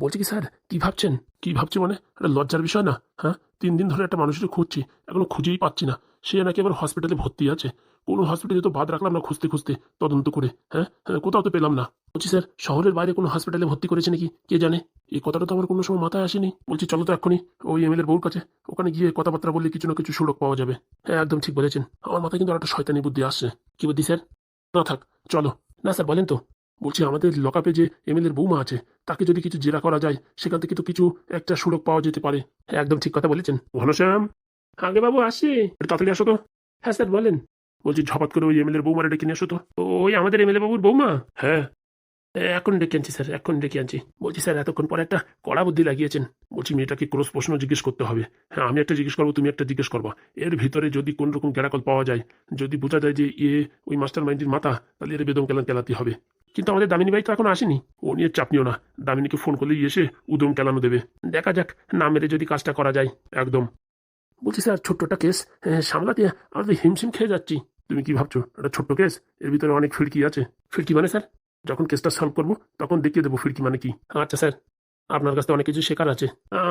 বলছি কি স্যার, কি ভাবছেন? কি ভাবছি মানে, একটা লজ্জার বিষয় না? হ্যাঁ, 3 দিন ধরে একটা মানুষকে খুঁজছি, এখনো খুঁজেই পাচ্ছি না। সে নাকি এবার হসপিটালে ভর্তি আছে। কোন হসপিটালে তো বাদ রাখলাম না খুঁজতে খুঁজতে, তদন্ত করে। হ্যাঁ হ্যাঁ, কোথাও তো পেলাম না। বলছি স্যার, শহরের বাইরে কোনো হসপিটালে ভর্তি করেছে নাকি কে জানে। এই কথাটা তো আমার কোনো সময় মাথায় আসেনি। বলছি চলো তো এক্ষুনি ওই এমএলএর বউর কাছে, ওখানে গিয়ে কথাবার্তা বললে কিছু না কিছু সুযোগ পাওয়া যাবে। হ্যাঁ, একদম ঠিক বলেছেন। আমার মাথায় কিন্তু আর একটা শয়তানি বুদ্ধি আসছে। কি বুদ্ধি স্যার? না থাক, চলো। না স্যার, বলেন তো। বলছি আমাদের লকআপে যে এমএলএর বৌমা আছে, তাকে যদি কিছু জেরা করা যায়, সেখান থেকে তো কিছু একটা সুযোগ পাওয়া যেতে পারে। হ্যাঁ, একদম ঠিক কথা বলেছেন। ঘনশ্যাম, আগে বাবু আসি, একটু তাড়াতাড়ি আসো তো। হ্যাঁ স্যার, বলেন। বলছি ঝপাত করে ওই এমএলএর বৌমারে ডেকে নিয়ে আসো তো। ওই আমাদের এমএলএ বাবুর বৌমা? হ্যাঁ। এখন ডেকে আনছি স্যার, এখন ডেকে আনছি। বলছি স্যার, এতক্ষণ পরে একটা কড়া বুদ্ধি লাগিয়েছেন। বলছি মেয়েটাকে ক্রস প্রশ্ন জিজ্ঞেস করতে হবে। হ্যাঁ, আমি একটা জিজ্ঞেস করবো, তুমি একটা জিজ্ঞেস করবা। এর ভিতরে যদি কোন রকম গ্যারাকল পাওয়া যায়, যদি বোঝা যায় যে ওই মাস্টার মাইন্ডের মাথা, তাহলে এর বেদম কেলান কেলাতে হবে। কিন্তু আমাদের দামিনী ভাই তো এখন আসেনি। ও নিয়ে চাপ নিও না, দামিনীকে ফোন করলেই এসে উদম কেলানো দেবে। দেখা যাক, না মেরে যদি কাজটা করা যায়। একদম। বলছি স্যার, ছোট্ট একটা কেস সামলাতে আমরা তো হিমশিম খেয়ে যাচ্ছি। তুমি কি ভাবছো একটা ছোট্ট কেস? এর ভিতরে অনেক ফিরকি আছে। ফিরকি মানে স্যার? যখন কেসটা সলভ করবো তখন দেখিয়ে দেবো ফিরকি মানে কি। আচ্ছা স্যার, আপনার কাছে অনেক কিছু শেখার আছে।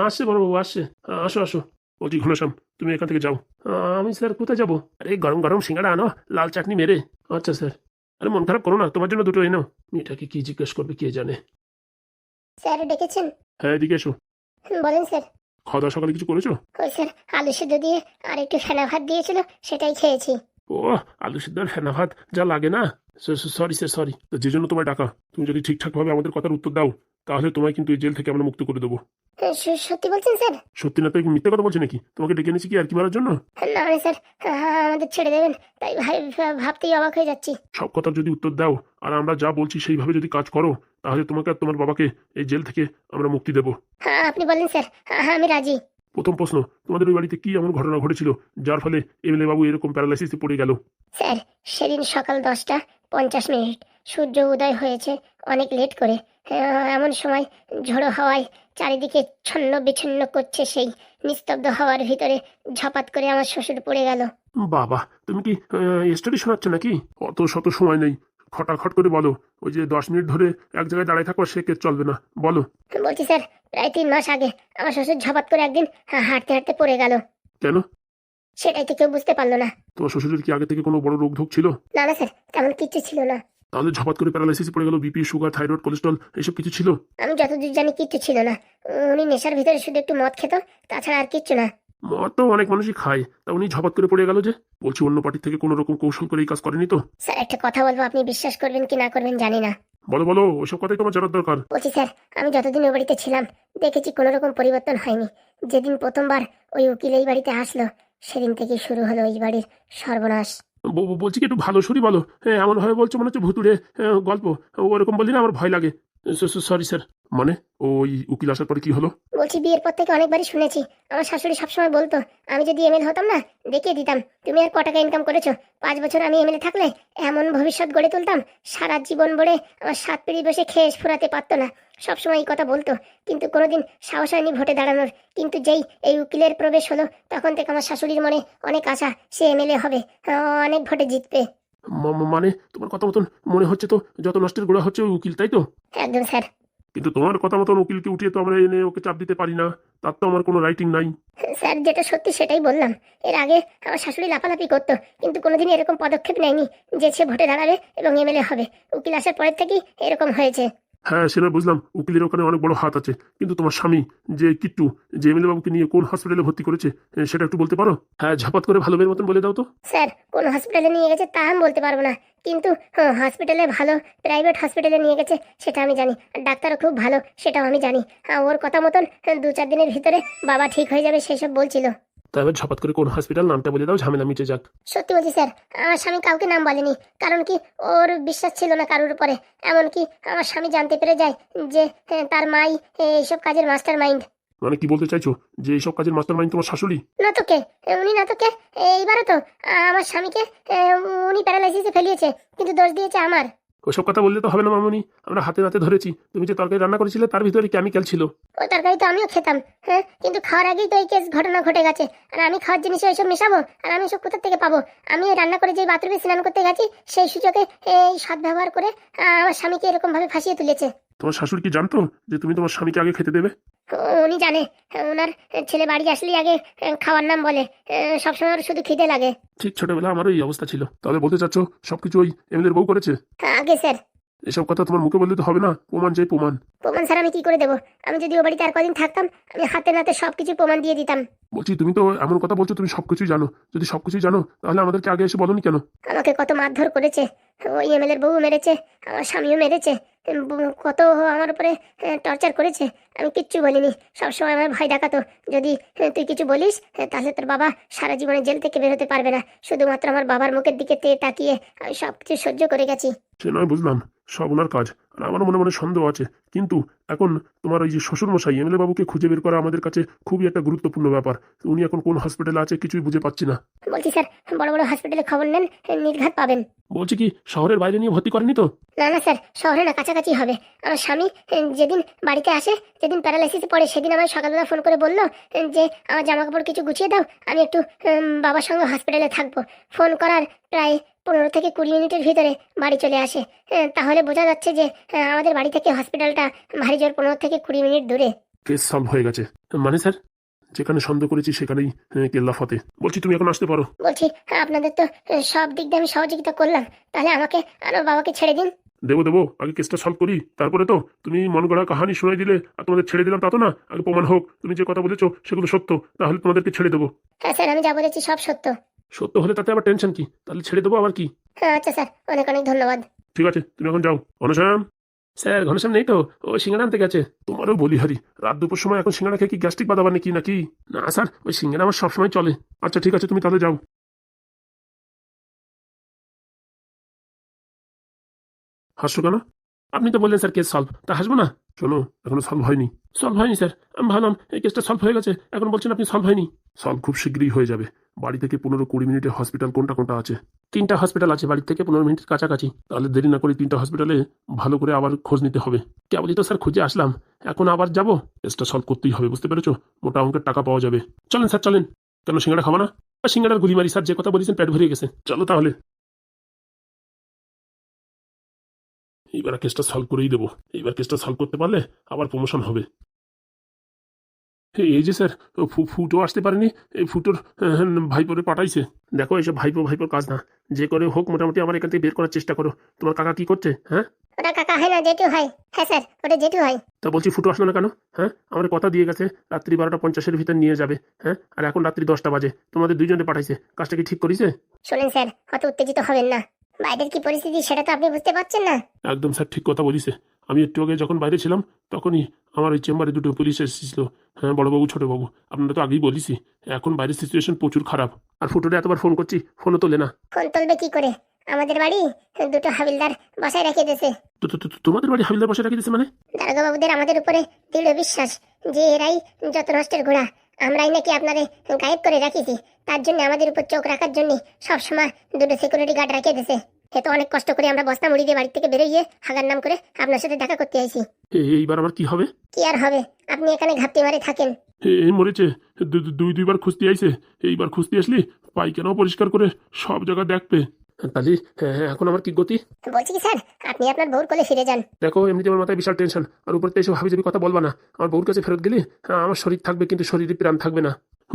আসছে বড়বাবু, আসছে। আসো আসো। বলছি ঘনশ্যাম, তুমি এখান থেকে যাও। আমি স্যার কোথায় যাবো? আরে গরম গরম সিঙ্গাড়া আনো, লাল চাটনি মেরে। আচ্ছা স্যার। আরে মন খারাপ করো না, তোমার জন্য দুটো এনো। মেয়েটাকে কি জিজ্ঞেস করবে কে জানে। স্যার ডেকেছেন? হ্যাঁ, এদিকে এসো। বলেন স্যার। খাওয়া দাওয়া সকালে কিছু করেছো? ওই স্যার, আলু সেদ্ধ দিয়ে আর একটু ফেনা ভাত দিয়েছিল, সেটাই খেয়েছি। ও, আলু সিদ্ধ আর ফেনা ভাত যা লাগে না। Sorry sir, sorry. যে জন্য তোমায় ডাকা, তুমি যদি ঠিকঠাক ভাবে আমাদের কথার উত্তর দাও, তাহলে তোমায় কিন্তু এই জেল থেকে আমরা মুক্ত করে দেবো। সত্যি বলছেন স্যার? সত্যি না তো মিথ্যে কথা বলছি নাকি? তোমাকে ডেকে এনেছি কি আর কি মারার জন্য? না মানে স্যার, আমাদের ছেড়ে দেবেন, তাই ভাবতেই অবাক হয়ে যাচ্ছি। সব কথার যদি উত্তর দাও আর আমরা যা বলছি সেইভাবে যদি কাজ করো, তাহলে তোমাকে আর তোমার বাবাকে এই জেল থেকে আমরা মুক্তি দেবো। হ্যাঁ আপনি বলেন স্যার, হ্যাঁ আমি রাজি। প্রথম প্রশ্ন, তোমাদের ওই বাড়িতে কি এমন ঘটনা ঘটেছিল যার ফলে এমএলএ বাবু এরকম প্যারালাইসিসে পড়ে গেল? স্যার, সেদিন সকাল 10টা 50 মিনিট সূর্য উদয় হয়েছে অনেক লেট করে। এমন সময় ঝোড়ো হাওয়ায় চারিদিকে ছন্ন বিচ্ছিন্ন করছে, সেই নিস্তব্ধ হাওয়ার ভিতরে ঝপাত করে আমার শ্বশুর পড়ে গেল। বাবা, তুমি কি স্টাডি শোনাচ্ছ নাকি? অত শত সময় নেই, খটাখট করে বলো। ওই যে 10 মিনিট ধরে এক জায়গায় দাঁড়ায় থাকো, সে কেস চলবে না, বলো। বলছি স্যার, প্রায় 3 মাস আগে আমার শ্বশুর ঝপাত করে একদিন হাঁটতে হাঁটতে পড়ে গেল। কেন? সেটাই তো কেউ বুঝতে পারলো না। তোমার শ্বশুরের কি আগে থেকে কোনো বড় রোগ ঢোক ছিল? না না স্যার, তেমন কিচ্ছু ছিল না। তাহলে ঝপাত করে প্যারালাইসিস পড়ে গেল, বিপি, সুগার, থাইরয়েড, কোলেস্ট্রল এইসব কিছু ছিল? আমি যতদূর জানি কিচ্ছু ছিল না। উনি নেশার ভিতরে শুধু একটু মদ খেত, তাছাড়া আর কিচ্ছু না। মদ তো অনেক মানুষই খায়, তা উনি ঝপাত করে পড়ে গেল যে? বলছি অন্য পার্টির থেকে কোনো রকম কৌশল করে এই কাজ করেনি তো? স্যার একটা কথা বলবো, আপনি বিশ্বাস করবেন কি না করবেন জানি না। বলো বলো, ওইসব কথাই তোমার জানার দরকার। বলছি স্যার, আমি যতদিন ওই বাড়িতে ছিলাম দেখেছি কোনো রকম পরিবর্তন হয়নি। যেদিন প্রথমবার ওই উকিল এই বাড়িতে আসলো, সেদিন থেকে শুরু হলো এই বাড়ির সর্বনাশ। বলছি কি একটু ভালো সরি বলো। হ্যাঁ, এমন ভাবে বলছো মনে হচ্ছে ভুতুড়ে গল্প। ওরকম বললি না আমার ভয় লাগে। Sorry sir. মানে ওই উকিল আসার পরে কি হলো? বলছি বিয়ের পর থেকে অনেকবারই শুনেছি, আমার শাশুড়ি সবসময় বলতো আমি যদি এমএলএ হতাম না, দেখিয়ে দিতাম তুমি আর টাকা ইনকাম করেছো। 5 বছর আমি এমএলএ থাকলে এমন ভবিষ্যৎ গড়ে তুলতাম, সারা জীবন বড়ে আমার 7 পিঁড়ি বসে খেয়ে ফুরাতে পারতো না। সবসময় এই কথা বলতো, কিন্তু কোনোদিন সাহস হয়নি ভোটে দাঁড়ানোর। কিন্তু যেই এই উকিলের প্রবেশ হলো, তখন থেকে আমার শাশুড়ির মনে অনেক আশা, সে এমএলএ হবে, অনেক ভোটে জিতবে। মানে তোমার কথা মতন মনে হচ্ছে তো যত নষ্টের গোড়া হচ্ছে ওই উকিল, তাই তো? একদম স্যার। কিন্তু তোমার কথা মতন উকিলকে উঠিয়ে তো আমরা এনে ওকে চাপ দিতে পারি না, তার তো আমার কোনো রাইটিং নাই। স্যার যেটা সত্যি সেটাই বললাম। এর আগে আমার শাশুড়ি লাফালাফি করতো, কিন্তু কোনোদিন এরকম পদক্ষেপ নেয়নি যে সে ভোটে দাঁড়াবে এবং এমএলএ হবে। উকিল আসার পরের থেকেই এরকম হয়েছে। হ্যাঁ, সেটা বুঝলাম, উকিলের ওখানে অনেক বড় হাত আছে। কিন্তু তোমার স্বামী যে কিট্টু, যে এমএলএ বাবুকে নিয়ে কোন হসপিটালে ভর্তি করেছে, সেটা একটু বলতে পারো? হ্যাঁ, ঝাপাত করে ভালো মেয়ের মতন বলে দাও তো। স্যার কোন হসপিটালে নিয়ে গেছে তা আমি বলতে পারবো না, কিন্তু হসপিটালে ভালো প্রাইভেট হসপিটালে নিয়ে গেছে সেটা আমি জানি। আর ডাক্তারও খুব ভালো সেটাও আমি জানি। ওর কথা মতন 2-4 দিনের ভিতরে বাবা ঠিক হয়ে যাবে সেসব বলছিল। তাই এবার ঝপাত করে কোন হসপিটাল নামটা বলে দাও, ঝামেলা মিটে যাক। সত্যি বলছি স্যার, আমার স্বামী কাউকে নাম বলেনি, কারণ কি ওর বিশ্বাস ছিল না কারোর উপরে। এমনকি আমার স্বামী জানতে পেরে যায় যে তার মাই এইসব কাজের মাস্টার মাইন্ড। মানে কি বলতে চাইছো, যে এইসব কাজের মাস্টার মাইন্ড তোমার শাশুড়ি? না তো কে? উনি না তো কে? এইবারও তো আমার স্বামীকে উনি প্যারালাইসিসে ফেলিয়েছে, কিন্তু দোষ দিয়েছে আমার। ওইসব কথা বললে তো হবে না মামনি, আমরা হাতে নাতে ধরেছি তুমি যে তরকারি রান্না করেছিলে তার ভিতরে কেমিক্যাল ছিল। ওই তরকারি তো আমিও খেতাম, হ্যাঁ, কিন্তু খাওয়ার আগেই তো এই কেস ঘটনা ঘটে গেছে। আর আমি খাওয়ার জিনিসে ওইসব মেশাবো? আর আমি সব কোথা থেকে পাবো? আমি রান্না করে যে বাথরুমে স্নান করতে গেছি, সেই সুযোগে এই সদ্ব্যবহার করে আমার স্বামীকে এরকম ভাবে ফাঁসিয়ে তুলেছে। তোমার শাশুড়ি কি জানতো যে তুমি তোমার স্বামীকে আগে খেতে দেবে? উনি জানে, ওনার ছেলে বাড়ি আসলেই আগে খাওয়ার নাম বলে। সবসময় ওর শুধু খিদে লাগে। ঠিক ছোটবেলা আমারও এই অবস্থা ছিল। তাহলে বলতে চাচ্ছ সবকিছু ওই এমএলএর বউ করেছে? আগে স্যার। এসব কথা তোমার মুখে বললে তো হবে না, প্রমাণ চাই প্রমাণ। প্রমাণ স্যার আমি কি করে দেবো? আমি যদি ও বাড়িতে আর কদিন থাকতাম, আমি হাতে নাতে সবকিছু প্রমাণ দিয়ে দিতাম। বলছি তুমি তো এমন কথা বলছো তুমি সবকিছুই জানো। যদি সবকিছুই জানো তাহলে আমাদেরকে আগে এসে বলোনি কেন? আমাকে কত মারধর করেছে, ওই এমএলএর বউ মেরেছে, আমার স্বামীও মেরেছে, কত আমার উপরে টর্চার করেছে। আমি কিচ্ছু বলিনি, সবসময় আমার ভয় দেখাতো যদি তুই কিছু বলিস তাহলে তোর বাবা সারা জীবনে জেল থেকে বেরোতে পারবে না। শুধুমাত্র আমার বাবার মুখের দিকে তাকিয়ে আমি সবকিছু সহ্য করে গেছি। সে নয় বুঝলাম, সব ওনার কাজ, আর আমার মনে মনে সন্দেহ আছে। কিন্তু এখন তোমার ওই যে শ্বশুরমশাই এমএলএ বাবুকে খুঁজে বের করা আমাদের কাছে খুবই একটা গুরুত্বপূর্ণ ব্যাপার। উনি এখন কোন হসপিটালে আছে কিছুই বুঝে পাচ্ছি না। বলছি স্যার, বড় বড় হসপিটালে খবর নেন, নির্ঘাত পাবেন। বলছি কি শহরের বাইরে নিয়ে ভর্তি করেনি তো? না না স্যার, শহরে না, কাছাকাছি হবে। আমার স্বামী যেদিন বাড়িতে আসে, যেদিন প্যারালাইসিসে পড়ে, সেদিন আমার সকালবেলা ফোন করে বললো যে আমার জামা কাপড় কিছু গুছিয়ে দাও, আমি একটু বাবার সঙ্গে হসপিটালে থাকবো। ফোন করার প্রায় 15 থেকে 20 মিনিটের ভিতরে বাড়ি চলে আসে। তাহলে বোঝা যাচ্ছে যে আমাদের বাড়ি থেকে হসপিটালটা ভারী জোর 15 থেকে 20 মিনিট দূরে। কেস সলভ হয়ে গেছে মানে স্যার? যেখানে সন্দেহ করেছি সেখানেই কেল্লা ফতে। বলছি তুমি এখন আসতে পারো। বলছি আপনাদের তো সব দিক দিয়ে আমি সহযোগিতা করলাম, তাহলে আমাকে আর ওর বাবাকে ছেড়ে দিন। দেবো দেবো, আগে কেসটা সলভ করি তারপরে তো। তুমি মন গড়া কাহানি শুনে দিলে আর তোমাদের ছেড়ে দিলাম তা তো না। আগে প্রমাণ হোক তুমি যে কথা বলেছো সেগুলো সত্য, তাহলে তোমাদেরকে ছেড়ে দেবো। হ্যাঁ স্যার, আমি যা বলেছি সব সত্য। সত্য হলে তাতে আবার টেনশন কি? তাহলে ছেড়ে দেবো আবার কি? হ্যাঁ আচ্ছা স্যার, অনেক অনেক ধন্যবাদ। ঠিক আছে তুমি এখন যাও। ঘনশ্যাম স্যার, ঘনশ্যাম নেই তো, ও সিঙ্গাড়া আনতে গেছে। তোমারও বলি হারি, রাত দুপুর সময় এখন সিঙ্গাড়া খেয়ে কি গ্যাস্ট্রিক বাঁধাবার নাকি নাকি? না স্যার, ওই সিঙ্গাড়া আমার সবসময় চলে। আচ্ছা ঠিক আছে তুমি তাহলে যাও। হাসছো কেন? আপনি তো বললেন স্যার কেস সলভ, তা হাসবো না? শোনো, এখনো সলভ হয়নি। সলভ হয়নি স্যার? আমি ভাবলাম এই কেসটা সলভ হয়ে গেছে, এখন বলছেন আপনি সলভ হয়নি। সলভ খুব শীঘ্রই হয়ে যাবে। বাড়ি থেকে 15-20 মিনিটে হসপিটাল কোনটা কোনটা আছে? 3টা হসপিটাল আছে বাড়ি থেকে 15 মিনিটের কাছাকাছি। তাহলে দেরি না করে 3টা হসপিটালে ভালো করে আবার খোঁজ নিতে হবে। কেবলই তো স্যার খুঁজে আসলাম, এখন আবার যাবো? কেসটা সলভ করতেই হবে, বুঝতে পেরেছো? মোটা অঙ্কের টাকা পাওয়া যাবে। চলেন স্যার চলেন। কেন সিঙ্গাড়া খাবো না? সিঙ্গাড়ার গুলি মারি স্যার, যে কথা বলেছেন পেট ভরে গেছে। চলো তাহলে। এইবার কেসটা সলভ করেই দেবো। এইবার কেসটা সলভ করতে পারলে আবার প্রমোশন হবে। এই যে স্যার, ফুটো আসতে পারেনি, এই ফুটোর ভাইপোরে পাঠাইছে। দেখো এইসব ভাইপো ভাইপোর কাজ না, যে করে হোক মোটামুটি আমার এখান থেকে বের করার চেষ্টা করো। তোমার কাকা কি করছে? হ্যাঁ ওটা কাকা হয় না, জেঠু হয়। হ্যাঁ স্যার, ওটা জেঠু হয়। তা বলছি ফুটো আসলো না কেন? হ্যাঁ, আমার কথা দিয়ে গেছে রাত্রি 12টা 50-এর ভিতর নিয়ে যাবে। হ্যাঁ, আর এখন রাত্রি 10টা বাজে, তোমাদের দুইজনে পাঠাইছে। কাজটা কি ঠিক করেছে? শোনেন স্যার, অত উত্তেজিত হবেন না। বাইরের কি পরিস্থিতি সেটা তো আপনি বুঝতে পারছেন না। একদম স্যার ঠিক কথা বলিছে। আমি একটু আগে যখন বাইরে ছিলাম তখনই আমার ওই চেম্বারে 2টো পুলিশ এসেছিল। হ্যাঁ বড়বাবু ছোটবাবু, আপনারা তো আগেই বলিছি এখন বাইরের সিচুয়েশন প্রচুর খারাপ। আর ফুটোরে এতবার ফোন করছি, ফোনও তোলে না। ফোন তুলবে কি করে? আমাদের বাড়ি 2টো হাবিলদার বাসায় রেখে দিয়েছে। তোমাদের বাড়ি হাবিলদার বসে রাখি দিয়েছে মানে? দারোগা বাবুদের আমাদের উপরে দৃঢ় বিশ্বাস যে এরাই যত নষ্টের ঘোড়া, আমরাই নাকি আপনারে গায়েব করে রাখিছি। তার জন্য আমাদের উপর চোখ রাখার জন্য সবসময় 2টো সিকিউরিটি গার্ড রেখে দিয়েছে। এ তো অনেক কষ্ট করে আমরা বস্তা মুড়ি দিয়ে বাড়ি থেকে বেরোইয়ে হাগার নাম করে আপনার সাথে দেখা করতে আইছি। এইবার আমার কি হবে? কি আর হবে, আপনি এখানে ঘাপটি মারে থাকেন। এই মরেছে, দুইবার খুঁজতে আইছে। এইবার খুঁজতে আসলি পায়খানাও পরিষ্কার করে সব জায়গা দেখবে। তাহলে এখন আমার কি গতি? বলছি কি স্যার, আপনি আপনার বউর কোলে ফিরে যান। দেখো এমনিতে আমার মাথায় বিশাল টেনশন, আর উপর থেকে এসব হাবি যাবি কথা বলবা না। আমার বউর কাছে ফেরত গেলে আমার শরীর থাকবে কিন্তু শরীরে প্রাণ থাকবে না।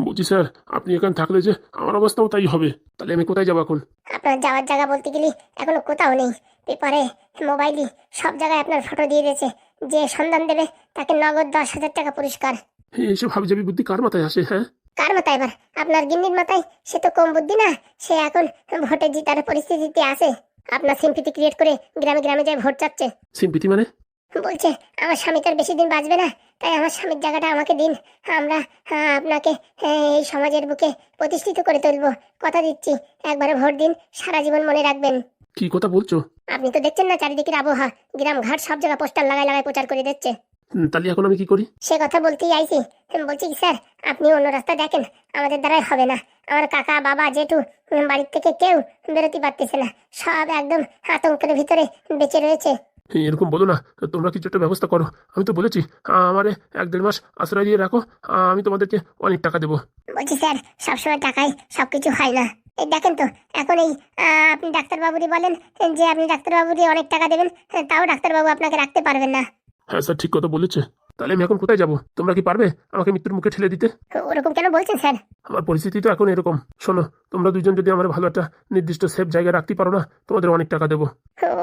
বলছি স্যার, আপনি এখানে থাকলে যে আমার অবস্থাও তাই হবে। তাহলে আমি কোথায় যাবো এখন? আপনার যাওয়ার জায়গা বলতে গেলে এখনো কোথাও নেই। পেপারে, মোবাইলে সব জায়গায় আপনার ফটো দিয়ে দিয়েছে। যে সন্ধান দেবে তাকে নগদ 10,000 টাকা পুরস্কার। এইসব হাবি যাবি বুদ্ধি কার মাথায় আসে? হ্যাঁ, কার মাথায় এবার? আপনার গিন্নির মাথায়। সে তো কম বুদ্ধি না, সে এখন ভোটে জিতার পরিস্থিতিতে আছে। আপনার সিম্পিতি ক্রিয়েট করে গ্রামে গ্রামে যায় ভোট চাচ্ছে। সিম্পিতি মানে? বলছে আমার স্বামী তার বেশি দিন বাঁচবে না, তাই আমার স্বামীর জায়গাটা আমাকে দিন। আমরা আপনাকে এই সমাজের বুকে প্রতিষ্ঠিত করে তুলবো। কথা দিচ্ছি, একবারে ভোট দিন, সারা জীবন মনে রাখবেন। কি কথা বলছো? আপনি তো দেখছেন না চারিদিকের আবহাওয়া, গ্রাম ঘাট সব জায়গায় পোস্টার লাগাই লাগাই প্রচার করে দিচ্ছে। তাহলে এখন আমি কি করি? সে কথা বলতেই আইছি। বলছি কি স্যার, আপনি অন্য রাস্তা দেখেন, আমাদের দ্বারাই হবে না। আমার কাকা বাবা জেঠু বাড়ির থেকে কেউ বেরোতে পারতেছে না, সব একদম আতঙ্কের ভিতরে বেঁচে রয়েছে। এরকম বলো না, তোমরা কিছু একটা ব্যবস্থা করো। আমি তো বলেছি আমারে 1-1.5 মাস আশ্রয় দিয়ে রাখো, আমি তোমাদেরকে অনেক টাকা দেবো। বলছি স্যার, সবসময় টাকায় সবকিছু হয় না। এই দেখেন তো, এখন এই আপনি ডাক্তারবাবুরই বলেন যে আপনি ডাক্তারবাবুরই অনেক টাকা দেবেন, তাও ডাক্তারবাবু আপনাকে রাখতে পারবেন না। হ্যাঁ স্যার, ঠিক কথা বলেছে। তাহলে আমি এখন কোথায় যাব? তোমরা কি পারবে আমাকে মৃত্যুর মুখে ঠেলে দিতে? ওরকম কেন বলছেন স্যার? আমার পরিস্থিতি তো এখন এরকম। শোনো, তোমরা দুজন যদি আমার ভালো একটা নির্দিষ্ট সেফ জায়গায় রাখতে পারো না, তোমাদের অনেক টাকা দেবো।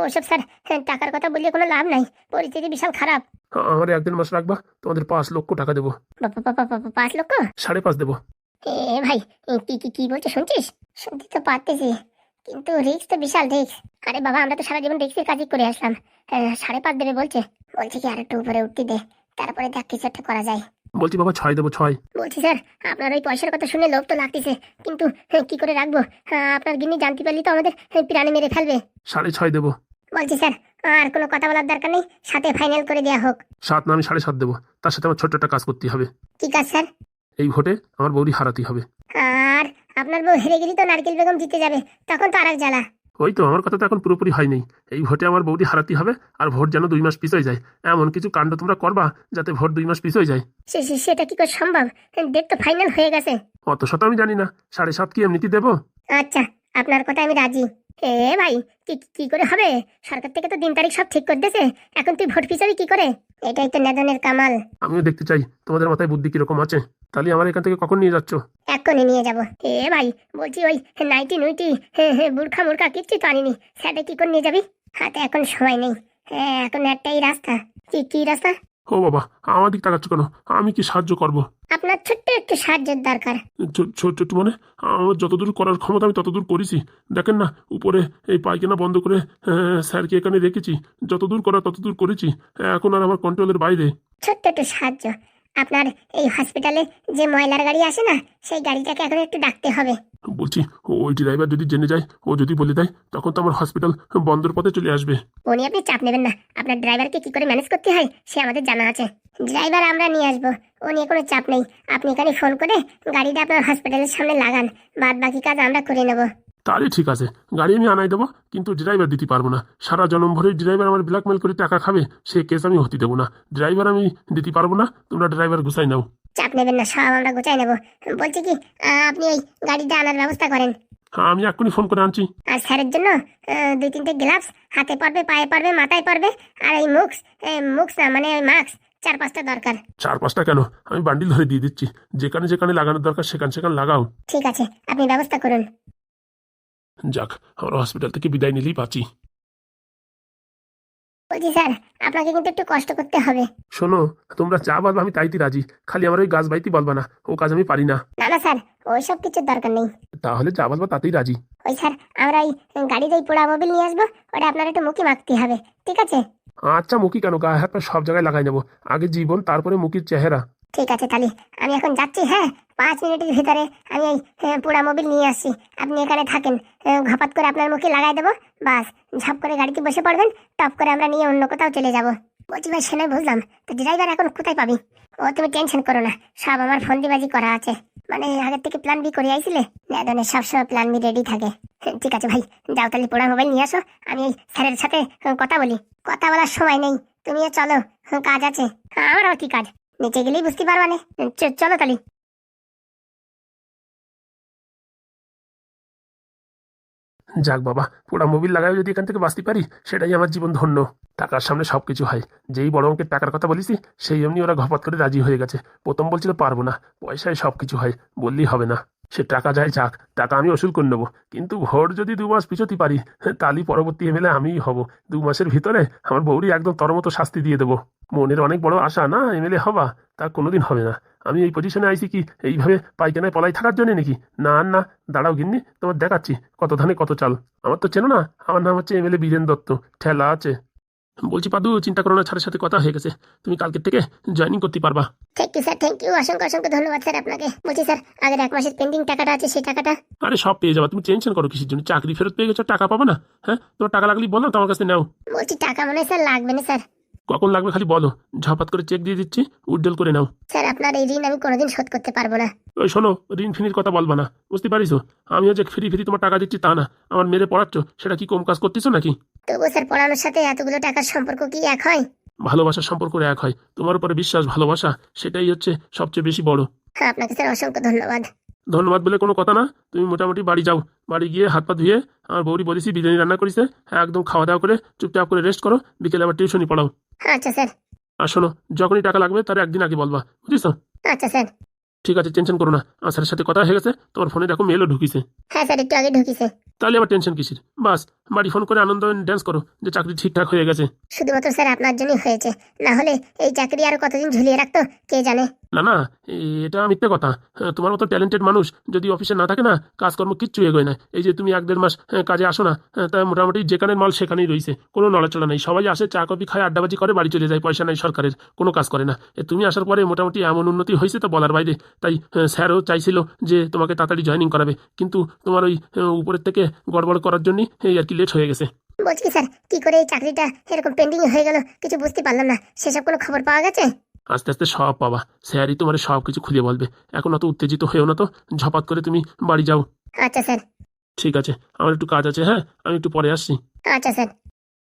ওসব স্যার, টাকার কথা বললে কোনো লাভ নাই, পরিস্থিতি বিশাল খারাপ। আমার 1-1.5 মাস রাখবা, তোমাদের 5 লক্ষ টাকা দেবো। 5 লক্ষ? 5.5 দেবো। ভাই, কি কি কি বলছো শুনছিস? শুনতে তো পারতেছি, কিন্তু রিস্ক তো বিশাল রিস্ক। আরে বাবা, আমরা তো সারা জীবন রিস্কের কাজই করে আসলাম। 5.5 দেবে বলছে। বলছি কি আর একটু উপরে উঠতে দে, তারপরে দেখ কিছু একটা করা যায়। বলছি বাবা, 6 দেবো, 6। বলছি স্যার, আপনার ওই পয়সার কথা শুনে লোভ তো লাগতেছে, কিন্তু কি করে রাখবো? আপনার গিন্নি জানতে পারলি তো আমাদের প্রাণে মেরে ফেলবে। 6.5 দেবো। বলছি স্যার, আর কোনো কথা বলার দরকার নেই, সাথে ফাইনাল করে দেওয়া হোক। 7 না, আমি 7.5 দেবো। তার সাথে আমার ছোট্ট একটা কাজ করতে হবে। কি কাজ স্যার? এই ভোটে আমার বৌদি হারাতে হবে। আর আপনার বউ হেরে গেলি তো নারকেল বেগম জিতে যাবে, তখন তো আর এক জ্বালা। ওই তো, আমার কথা তো এখন পুরোপুরি হয়নি। এই ভোটে আমার বৌদি হারাতে হবে, আর ভোট যেন 2 মাস পিছয় যায়, এমন কিছু কাণ্ড তোমরা করবা যাতে ভোট 2 মাস পিছয় যায়। সেটা কি করে সম্ভব? ডেট তো ফাইনাল হয়ে গেছে। অত শত আমি জানি না, 7.5 কি এমনিতে দেবো? আচ্ছা, আপনার কথা আমি রাজি। ভাই, কি কি করে হবে? সরকার থেকে তো দিন তারিখ সব ঠিক করে দিয়েছে, এখন তুই ভোট পিছাবি কি করে? এটাই তো নেদনের কামাল। আমিও দেখতে চাই তোমাদের মাথায় বুদ্ধি কিরকম আছে। তাহলে আমার এখান থেকে কখন নিয়ে যাচ্ছ? এক্ষুনি নিয়ে যাবো। ভাই, বলছি ওই নাইটি নুইটি বুর্খা মুর্খা কিচ্ছু তো আনিনি, সেটা কি করে নিয়ে যাবি? হাতে এখন সময় নেই। এখন একটাই রাস্তা। কি কি রাস্তা? ও বাবা, আমার দিক তাকাচ্ছ কেন? আমি কি সাহায্য করব? আপনার ছোট্ট একটু সাহায্যের দরকার। ছোট মানে? আমার যতদূর করার ক্ষমতা আমি ততদূর করেছি। দেখেন না, উপরে এই পায়খানা বন্ধ করে স্যারকে এখানে রেখেছি। যতদূর করা ততদূর করেছি, এখন আর আমার কন্ট্রোলের বাইরে। ছোট্ট একটু সাহায্য। আপনার এই হসপিটালে যে ময়লার গাড়ি আসে না, সেই গাড়িটাকে এখন একটু ডাকতে হবে। বলছি, ওই ড্রাইভার যদি জেনে যায়, ও যদি বলে দেয়, তখন তো আমার হসপিটাল বন্ধর পথে চলে আসবে। উনি আপনি চাপ নেবেন না, আপনার ড্রাইভারকে কি করে ম্যানেজ করতে হয় সে আমাদের জানা আছে। ড্রাইভার আমরা নিয়ে আসবো, ও নিয়ে কোনো চাপ নেই। আপনি এখানে ফোন করে গাড়িটা আপনার হসপিটালের সামনে লাগান, বাদ বাকি কাজ আমরা করে নেব। তাহলে ঠিক আছে, গাড়ি আমি আনাই দেবো, কিন্তু ড্রাইভার দিতে পারবো না। সারা জনম ভরে ড্রাইভার আমার ব্ল্যাকমেল করে টাকা খাবে, সে কেস আমি হতে দেবো না। ড্রাইভার আমি দিতে পারবো না, তোমরা ড্রাইভার গুছাই নাও। চাপ নেবেন না, সব আমরা গোছাই নেব। বলছি কি, আপনি ওই গাড়িটা আনার ব্যবস্থা করেন। হ্যাঁ, আমি এক্ষুনি ফোন করে আনছি। আর স্যারের জন্য 2-3টে গ্লাভস, হাতে পড়বে, পায়ে পড়বে, মাথায় পড়বে। আর এই মুক্স না মানে ওই মাস্ক 4-5টা দরকার। 4-5টা কেন, আমি বান্ডিল ধরে দিয়ে দিচ্ছি। যেখানে যেখানে লাগানোর দরকার সেখানে সেখানে লাগাও। ঠিক আছে, আপনি ব্যবস্থা করুন। যাক, আমরা হসপিটাল থেকে বিদায় নিলেই বাঁচি। বলছি স্যার, আপনাকে কিন্তু একটু কষ্ট করতে হবে। শোনো, তোমরা যা বলবো আমি তাইতে রাজি, খালি আমার ওই গাছ বাইতে বলবা না, ও কাজ আমি পারি না। না না স্যার, ওইসব কিছুর দরকার নেই। তাহলে যা বলবো তাতেই রাজি। ওই স্যার, আমরা এই গাড়িতে পোড়া মোবিল নিয়ে আসবো, ওটা আপনার একটু মুখে মাখতে হবে, ঠিক আছে? আচ্ছা, মুখি কেন, গায়ে হাত পা সব জায়গায় লাগাই নেবো। আগে জীবন, তারপরে মুখির চেহারা। ঠিক আছে, তাহলে আমি এখন যাচ্ছি। হ্যাঁ, 5 মিনিটের ভিতরে আমি এই পোড়া মোবিল নিয়ে আসছি। আপনি এখানে থাকেন, ঘপাত করে আপনার মুখে লাগাই দেবো, বাস ঝপ করে গাড়িতে বসে পড়বেন, টপ করে আমরা নিয়ে অন্য কোথাও চলে যাব। বলছি ভাই, সে নয় বুঝলাম, তো ড্রাইভার এখন কোথায় পাবি? ও তুমি টেনশন করো না, সব আমার ফন্দিবাজি করা আছে। মানে আগের থেকে প্ল্যান বি করে আইছিলে, নেদনের সবসময় প্ল্যান বি রেডি থাকে। ঠিক আছে ভাই, যাও তাহলে পোড়া মোবাইল নিয়ে আসো, আমি এই স্যারের সাথে কথা বলি। কথা বলার সময় নেই, তুমিও চলো, কাজ আছে। আমারও কি কাজ, নিচে গেলেই বুঝতে পারবা না। চলো তাহলে। যাক বাবা, পুরা মোবিল লাগাই যদি এখান থেকে বাঁচতে পারি, সেটাই আমার জীবন ধন্য। টাকার সামনে সবকিছু হয়। যেই বড় অঙ্কের টাকার কথা বলেছি, সেই এমনি ওরা ঘপত করে রাজি হয়ে গেছে। প্রথম বলছিল পারবো না, পয়সায় সবকিছু হয়, বললেই হবে না। সে টাকা যায় যাক, টাকা আমি ওসুল করে নেবো, কিন্তু ভোট যদি 2 মাস পিছোতে পারি, তাহলে পরবর্তী এমএলএ আমিই হব। 2 মাসের ভিতরে আমার বউরি একদম তরমতো শাস্তি দিয়ে দেবো। মনের অনেক বড় আশা না এমএলএ হবা, তা কোনোদিন হবে না। আমি এই পজিশনে আইছি কি এইভাবে পাইখানায় পলাই থাকার জন্য নাকি? না না, দাঁড়াও গিন্নি, তোমার দেখাচ্ছি কত ধানে কত চাল। আমার তো চেনো না, আমার নাম হচ্ছে এমএলএ বীরেন দত্ত, ঠেলা আছে। বলছি পাদু, চিন্তা করো না, ছাড়ের সাথে কথা হয়ে গেছে, তুমি কালকের থেকে জয়েনিং করতে পারবা। Thank you sir, thank you, অসংখ্য অসংখ্য ধন্যবাদ স্যার আপনাকে। বলছি স্যার, আগের 1 মাসের পেন্ডিং টাকাটা আছে, সেই টাকাটা? আরে সব পেয়ে যাবা, তুমি টেনশন করো কিসের জন্য? চাকরি ফেরত পেয়ে গেছো, টাকা পাবো না? হ্যাঁ, তোমার টাকা লাগলেই বলো, তোমার কাছে নাও। বলছি টাকা মনে হয় স্যার লাগবে না স্যার। কখন লাগবে খালি বলো, ঝপাত করে চেক দিয়ে দিচ্ছি, উড্ডেল করে নাও। স্যার, আপনার এই ঋণ আমি কোনোদিন শোধ করতে পারবো না। ওই শোনো, ঋণ ফিনির কথা বলবা না, বুঝতে পারিছো? আমিও যে ফ্রি ফ্রি তোমার টাকা দিচ্ছি তা না, আমার মেরে পড়াচ্ছ, সেটা কি কম কাজ করতেছো নাকি? তবু স্যার, পড়ানোর সাথে এতগুলো টাকার সম্পর্ক কি এক হয়? ভালোবাসার সম্পর্ক এক হয়, তোমার উপরে বিশ্বাস, ভালোবাসা, সেটাই হচ্ছে সবচেয়ে বেশি বড়। হ্যাঁ, আপনাকে স্যার অসংখ্য ধন্যবাদ। ধন্যবাদ বলে কোনো কথা না, তুমি মোটামুটি বাড়ি যাও। বাড়ি গিয়ে হাত পা ধুয়ে, আমার বৌরি বলেছি বিরিয়ানি রান্না করেছে, একদম খাওয়া দাওয়া করে চুপচাপ করে রেস্ট করো, বিকেলে আবার টিউশনি পড়াও। আচ্ছা স্যার। আর শোনো, যখনই টাকা লাগবে তার একদিন আগে বলবা, বুঝিস? আচ্ছা স্যার। ঠিক আছে, টেনশন করো না। আমার স্যারের সাথে কথা হয়ে গেছে, তোমার ফোনে দেখো মেলও ঢুকিছে। হ্যাঁ স্যার, একটু আগে ঢুকিছে। তাহলে আবার টেনশন কিসের? বাস বাড়ি ফোন করে আনন্দ ড্যান্স করো যে চাকরি ঠিকঠাক হয়ে গেছে। শুধুমাত্র স্যার আপনার জন্যই হয়েছে, না হলে এই চাকরি আরো কতদিন ঝুলিয়ে রাখতো কে জানে। না না, এটা মিথ্যে কথা। তোমার মতো ট্যালেন্টেড মানুষ যদি অফিসে না থাকে না, কাজকর্ম কিচ্ছু এগোয় না। এই যে তুমি 1-1.5 মাস কাজে আসো না, তা মোটামুটি যেখানের মাল সেখানেই রয়েছে, কোনো নড়াচড়া নেই। সবাই আসে, চা কফি খায়, আড্ডাবাজি করে, বাড়ি চলে যায়, পয়সা নাই সরকারের, কোনো কাজ করে না। তুমি আসার পরে মোটামুটি এমন উন্নতি হয়েছে তো বলার বাইরে। তাই স্যারও চাইছিল যে তোমাকে তাড়াতাড়ি জয়েনিং করাবে, কিন্তু তোমার ওই উপরের থেকে গড়বড় করার জন্যই এই আর কি লেট হয়ে গেছে। বলছি কি স্যার, কি করে এই চাকরিটা এরকম পেন্ডিং হয়ে গেল কিছু বুঝতে পারলাম না, সেসব কোনো খবর পাওয়া গেছে? আস্তে আস্তে সব পাবা, স্যারই তোমার সব কিছু খুলে বলবে। এখন অত উত্তেজিত হয়েও না তো, ঝপাত করে তুমি বাড়ি যাও। আচ্ছা স্যার। ঠিক আছে, আমার একটু কাজ আছে, হ্যাঁ আমি একটু পরে আসছি। আচ্ছা স্যার।